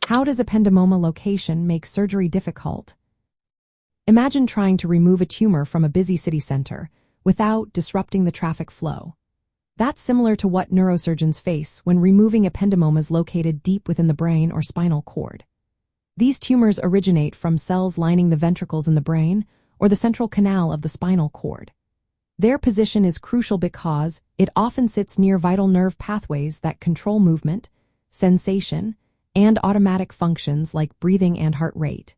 How does ependymoma location make surgery difficult? Imagine trying to remove a tumor from a busy city center without disrupting the traffic flow. That's similar to what neurosurgeons face when removing ependymomas located deep within the brain or spinal cord. These tumors originate from cells lining the ventricles in the brain or the central canal of the spinal cord. Their position is crucial because it often sits near vital nerve pathways that control movement, sensation, and automatic functions like breathing and heart rate.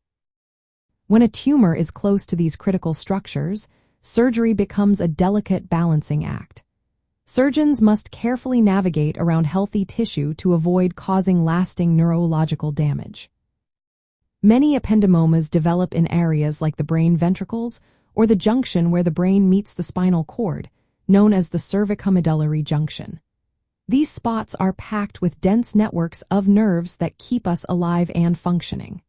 When a tumor is close to these critical structures, surgery becomes a delicate balancing act. Surgeons must carefully navigate around healthy tissue to avoid causing lasting neurological damage. Many ependymomas develop in areas like the brain ventricles or the junction where the brain meets the spinal cord, known as the cervicomedullary junction. These spots are packed with dense networks of nerves that keep us alive and functioning.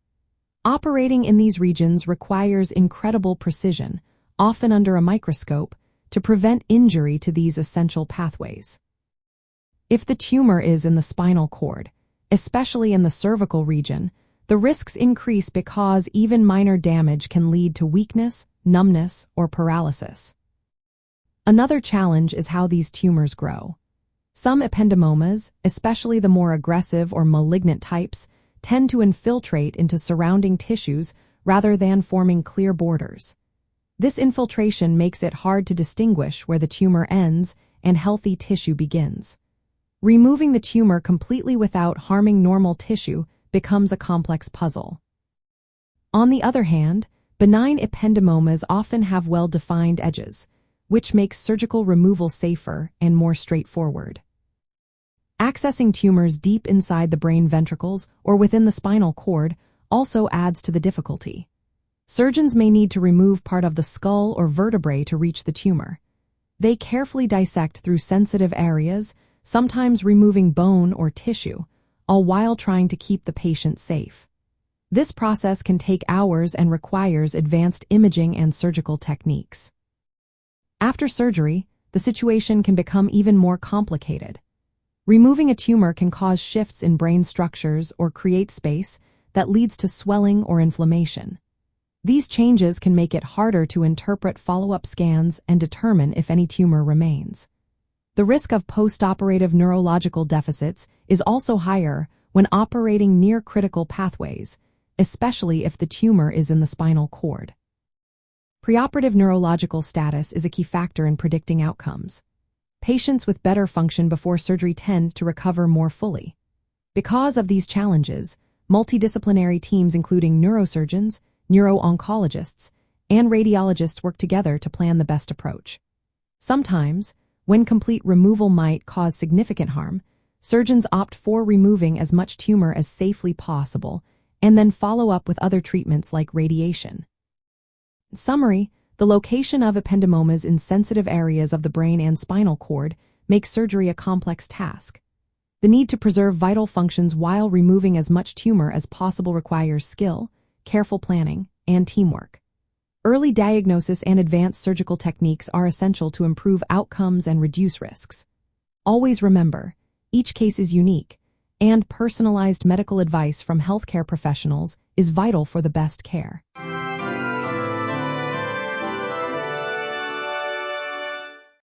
Operating in these regions requires incredible precision, often under a microscope, to prevent injury to these essential pathways. If the tumor is in the spinal cord, especially in the cervical region, the risks increase because even minor damage can lead to weakness, numbness, or paralysis. Another challenge is how these tumors grow. Some ependymomas, especially the more aggressive or malignant types, tend to infiltrate into surrounding tissues rather than forming clear borders. This infiltration makes it hard to distinguish where the tumor ends and healthy tissue begins. Removing the tumor completely without harming normal tissue becomes a complex puzzle. On the other hand, benign ependymomas often have well-defined edges, which makes surgical removal safer and more straightforward. Accessing tumors deep inside the brain ventricles or within the spinal cord also adds to the difficulty. Surgeons may need to remove part of the skull or vertebrae to reach the tumor. They carefully dissect through sensitive areas, sometimes removing bone or tissue, all while trying to keep the patient safe. This process can take hours and requires advanced imaging and surgical techniques. After surgery, the situation can become even more complicated. Removing a tumor can cause shifts in brain structures or create space that leads to swelling or inflammation. These changes can make it harder to interpret follow-up scans and determine if any tumor remains. The risk of post-operative neurological deficits is also higher when operating near critical pathways, especially if the tumor is in the spinal cord. Preoperative neurological status is a key factor in predicting outcomes. Patients with better function before surgery tend to recover more fully. Because of these challenges, multidisciplinary teams including neurosurgeons, neuro-oncologists, and radiologists work together to plan the best approach. Sometimes, when complete removal might cause significant harm, surgeons opt for removing as much tumor as safely possible and then follow up with other treatments like radiation. In summary, the location of ependymomas in sensitive areas of the brain and spinal cord makes surgery a complex task. The need to preserve vital functions while removing as much tumor as possible requires skill, careful planning, and teamwork. Early diagnosis and advanced surgical techniques are essential to improve outcomes and reduce risks. Always remember, each case is unique, and personalized medical advice from healthcare professionals is vital for the best care.